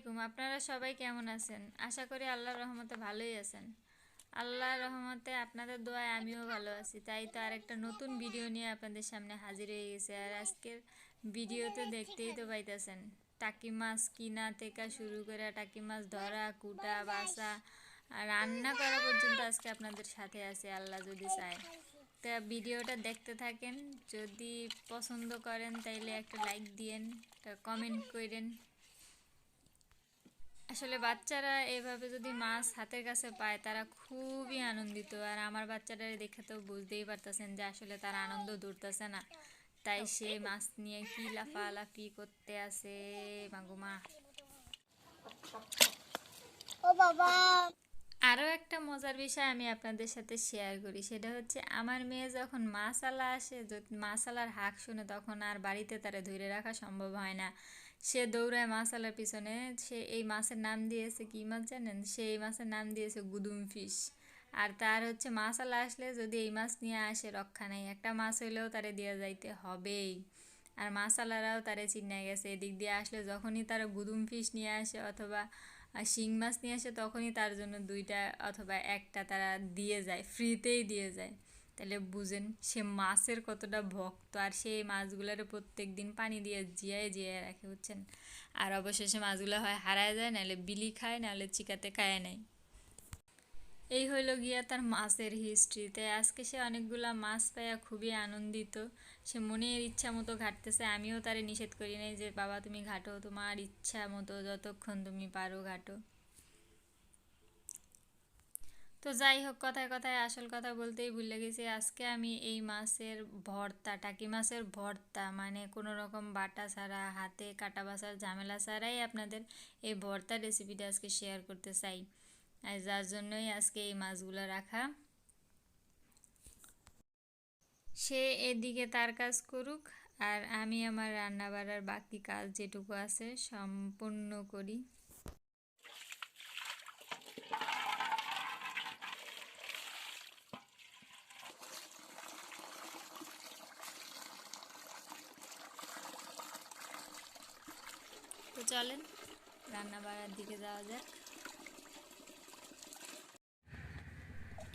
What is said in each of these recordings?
আলাইকুম। আপনারা সবাই কেমন আছেন? আশা করি আল্লাহর রহমতে ভালোই আছেন। আল্লাহর রহমতে আপনাদের দোয়ায় আমিও ভালো আছি। তাই তো আরেকটা নতুন ভিডিও নিয়ে আপনাদের সামনে হাজির হয়ে গেছে। আর আজকের ভিডিওতে দেখতেই তো পাইতেছেন, টাকি মাছ কিনা থেকে শুরু করে টাকি মাছ ধরা, কুটা, বাছা আর রান্না করা পর্যন্ত আজকে আপনাদের সাথে আছে আল্লাহ যদি চায়। তা ভিডিওটা দেখতে থাকেন। যদি পছন্দ করেন তাইলে একটা লাইক দিয়েন, একটা কমেন্ট করেন। আসলে বাচ্চারা এভাবে যদি মাছ হাতের কাছে পায় তারা খুবই আনন্দিত। আর আমার বাচ্চাটা দেখে তো বুঝতেই পারতেছেন যে আসলে তার আনন্দ ধরতেছে না, তাই সে মাছ নিয়ে কি লাফালাফি করতে আছে মাগুমা। ও বাবা। আরও একটা মজার বিষয় আমি আপনাদের সাথে শেয়ার করি, সেটা হচ্ছে আমার মেয়ে যখন মাছালা আসে, মাছালার হাঁক শুনে তখন আর বাড়িতে তারে ধরে রাখা সম্ভব হয় না। সে দৌড়ায় মাছালার পিছনে। সে এই মাছের নাম দিয়েছে কি মাছ জানেন? সে এই মাছের নাম দিয়েছে গুদুম ফিশ। আর তার হচ্ছে মাছালা আসলে যদি এই মাছ নিয়ে আসে রক্ষা নেই, একটা মাছ হইলেও তারে দিয়ে যাইতে হবেই। আর মাছালারাও তারে চিনে গেছে, এদিক দিয়ে আসলে যখনই তারা গুদুম ফিশ নিয়ে আসে অথবা শিং মাছ নিয়ে আসে তখনই তার জন্য দুইটা অথবা একটা তারা দিয়ে যায়, ফ্রিতেই দিয়ে যায়। তাহলে বুঝেন সে মাছের কতটা ভক্ত। আর সেই মাছগুলোরে প্রত্যেক দিন পানি দিয়ে জিয়ায় জিয়ায় রাখে, বুঝছেন। আর অবশেষে মাছগুলো হয় হারায় যায়, নাহলে বিলি খায়, নাহলে চিকাতে খায় নাই। এই হইল গিয়া তার মাছের হিস্ট্রিতে। আজকে সে অনেকগুলা মাছ পাইয়া খুবই আনন্দিত। সে মনের ইচ্ছা মতো ঘাটতেছে। আমিও তারে নিষেধ করি নাই যে বাবা তুমি ঘাটো, তোমার ইচ্ছা মতো যতক্ষণ তুমি পারো ঘাটো। তো যাই হোক, কথায় কথায় আসল কথা বলতেই ভুলে গেছি। আজকে আমি এই মাছের ভর্তা, টাকি মাছের ভর্তা, মানে কোনো রকম বাটা ছাড়া, হাতে কাটা বাছার ঝামেলা ছাড়াই আপনাদের এই ভর্তা রেসিপিটা আজকে শেয়ার করতে চাই। আর যার জন্যই আজকে এই মাছগুলো রাখা। সে এদিকে তার কাজ করুক, আর আমি আমার রান্না বাড়ার বাকি কাজ যেটুকু আছে সম্পূর্ণ করি। তো চলেন রান্না বাড়ার দিকে যাওয়া যাক।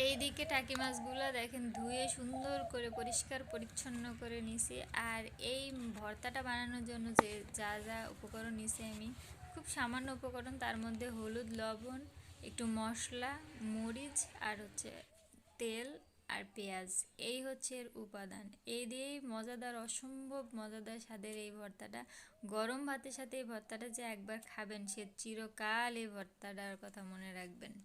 এইদিকে টাকি মাছগুলো দেখেন ধুয়ে সুন্দর করে পরিষ্কার পরিচ্ছন্ন করে নিছি। আর এই ভর্তাটা বানানোর জন্য যে যা যা উপকরণ নিছি আমি, খুব সামান্য উপকরণ, তার মধ্যে হলুদ, লবণ, একটু মশলা, মরিচ আর হচ্ছে তেল আর পেঁয়াজ। এই হচ্ছে এর উপাদান। এই দিয়েই মজাদার, অসম্ভব মজাদার স্বাদের এই ভর্তাটা। গরম ভাতের সাথে এই ভর্তাটা যে একবার খাবেন সে চিরকাল এই ভর্তাটার কথা মনে রাখবেন।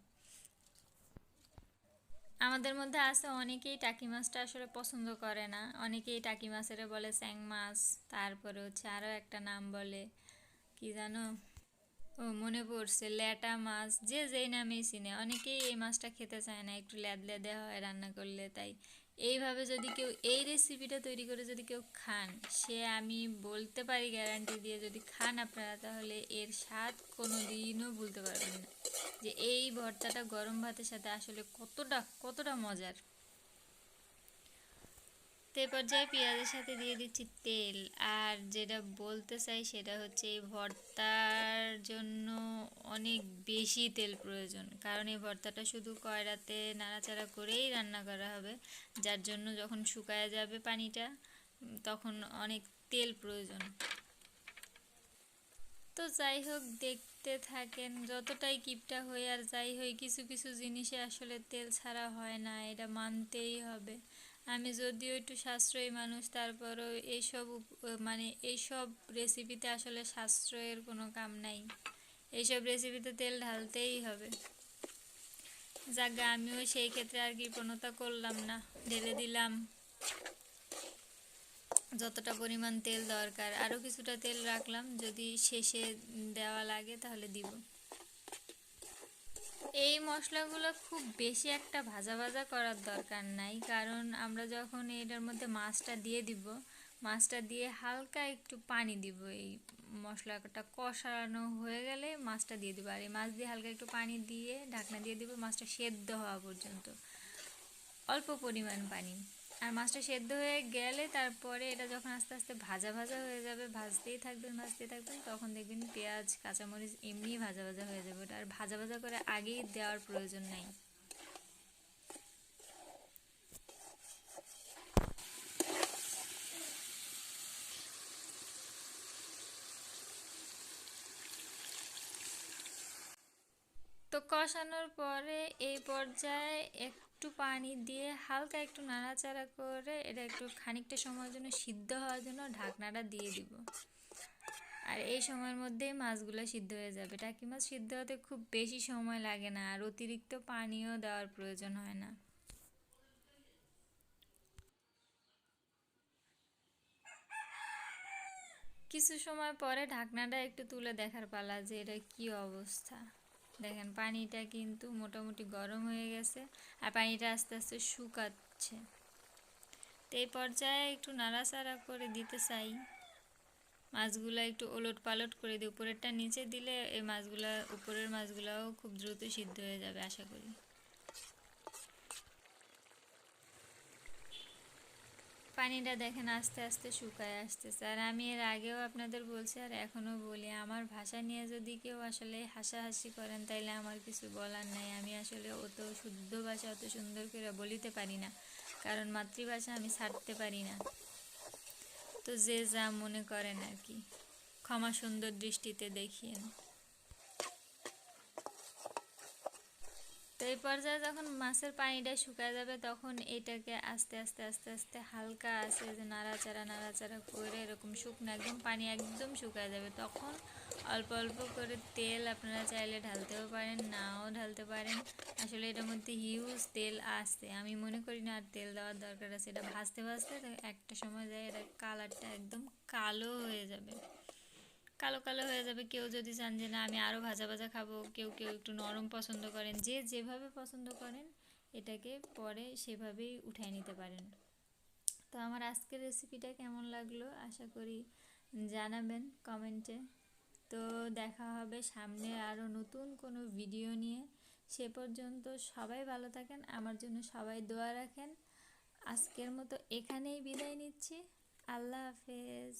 আমাদের মধ্যে আছে অনেকেই টাকি মাছটা আসলে পছন্দ করে না। অনেকেই টাকি মাছের বলে চ্যাং মাছ, তারপরে হচ্ছে আরও একটা নাম বলে কি জানো, ও মনে পড়ছে, ল্যাটা মাছ। যে যেই নামেই চিনে, অনেকেই এই মাছটা খেতে চায় না, একটু ল্যাদলেদে হয় রান্না করলে। তাই এইভাবে যদি কেউ এই রেসিপিটা তৈরি করে যদি কেউ খান, সে আমি বলতে পারি গ্যারান্টি দিয়ে, যদি খান আপনারা তাহলে এর স্বাদ কোনো দিনও ভুলতে পারবেন না, যে এই ভর্তাটা গরম ভাতের সাথে আসলে কতটা কতটা মজার। তো এই পর্যায়ে পেঁয়াজের সাথে দিয়ে দিচ্ছি তেল। আর যেটা বলতে চাই সেটা হচ্ছে এই ভর্তার জন্য অনেক বেশি তেল প্রয়োজন, কারণ এই ভর্তাটা শুধু কয়রাতে নাড়াচাড়া করেই রান্না করা হবে, যার জন্য যখন শুকায় যাবে পানিটা তখন অনেক তেল প্রয়োজন। তো যাই হোক, দেখতে থাকেন। যতটাই কিপটা হই আর যাই হই, কিছু কিছু জিনিসে আসলে তেল ছাড়া হয় না, এটা মানতেই হবে। আমি যদিও একটু সাশ্রয়ী মানুষ, তারপরেও মানে এইসব রেসিপিতে আসলে সাশ্রয়ের কোনো কাম নাই। এইসব রেসিপিতে তেল ঢালতেই হবে। যাক, আমিও সেই ক্ষেত্রে আর কৃপণতা করলাম না, ঢেলে দিলাম যতটা পরিমাণ তেল দরকার। আরও কিছুটা তেল রাখলাম, যদি শেষে দেওয়া লাগে তাহলে দিব। এই মশলাগুলো খুব বেশি একটা ভাজা ভাজা করার দরকার নাই, কারণ আমরা যখন এটার মধ্যে মাছটা দিয়ে দিব, মাছটা দিয়ে হালকা একটু পানি দিব। এই মশলাটা কষানো হয়ে গেলে মাছটা দিয়ে দিব, আর এই মাছ দিয়ে হালকা একটু পানি দিয়ে ঢাকনা দিয়ে দিব মাছটা সেদ্ধ হওয়া পর্যন্ত, অল্প পরিমাণ পানি। আর মাছটা সেদ্ধ হয়ে গেলে তারপরে এটা যখন আস্তে আস্তে ভাজা ভাজা হয়ে যাবে, ভাজতেই থাকবেন, তখন দেখবেন পেঁয়াজ কাঁচামরিচ এমনি ভাজা ভাজা হয়ে যাবে। ওটা আর ভাজা ভাজা করে আগেই দেওয়ার প্রয়োজন নেই। তো কষানোর পরে এই পর্যায়ে একটু পানি দিয়ে হালকা একটু নাড়াচাড়া করে এটা একটু খানিকটা সময়ের জন্য সিদ্ধ হওয়ার জন্য ঢাকনাটা দিয়ে দিব। আর এই সময়ের মধ্যেই মাছগুলো সিদ্ধ হয়ে যাবে। টাকি মাছ সিদ্ধ হতে খুব বেশি সময় লাগে না, আর অতিরিক্ত পানিও দেওয়ার প্রয়োজন হয় না। কিছু সময় পরে ঢাকনাটা একটু তুলে দেখার পালা যে এটা কি অবস্থা। দেখেন পানিটা কিন্তু মোটামুটি গরম হয়ে গেছে, আর পানিটা আস্তে আস্তে শুকাচ্ছে। তো এই পর্যায়ে একটু নাড়াচাড়া করে দিতে চাই। মাছগুলো একটু ওলট পালট করে দিই, উপরেরটা নিচে দিলে এই মাছগুলা উপরের মাছগুলাও খুব দ্রুত সিদ্ধ হয়ে যাবে আশা করি। পানিটা দেখেন আস্তে আস্তে শুকায় আসতেছে। আর আমি এর আগেও আপনাদের বলছি আর এখনও বলি, আমার ভাষা নিয়ে যদি কেউ আসলে হাসাহাসি করেন তাইলে আমার কিছু বলার নাই। আমি আসলে অত শুদ্ধ ভাষা অত সুন্দর করে বলিতে পারি না, কারণ মাতৃভাষা আমি ছাড়তে পারি না। তো যে যা মনে করেন আর কি, ক্ষমা সুন্দর দৃষ্টিতে দেখিয়েন। তো এই পর্যায়ে যখন মাছের পানিটা শুকায় যাবে তখন এটাকে আস্তে আস্তে আস্তে আস্তে হালকা আছে যে নাড়াচাড়া নাড়াচাড়া করে এরকম শুকনো একদম পানি একদম শুকায় যাবে, তখন অল্প অল্প করে তেল আপনারা চাইলে ঢালতেও পারেন, নাও ঢালতে পারেন। আসলে এটার মধ্যে হিউজ তেল আসছে, আমি মনে করি না আর তেল দেওয়ার দরকার আছে। এটা ভাজতে ভাজতে একটা সময় যায় এটা কালারটা একদম কালো হয়ে যাবে, কালো কালো হয়ে যাবে। কেউ যদি চান যে না আমি আরও ভাজা ভাজা খাবো, কেউ কেউ একটু নরম পছন্দ করেন, যে যেভাবে পছন্দ করেন এটাকে পরে সেভাবেই উঠায় নিতে পারেন। তো আমার আজকের রেসিপিটা কেমন লাগলো আশা করি জানাবেন কমেন্টে। তো দেখা হবে সামনে আরও নতুন কোনো ভিডিও নিয়ে। সে পর্যন্ত সবাই ভালো থাকেন, আমার জন্য সবাই দোয়া রাখেন। আজকের মতো এখানেই বিদায় নিচ্ছি। আল্লাহ হাফেজ।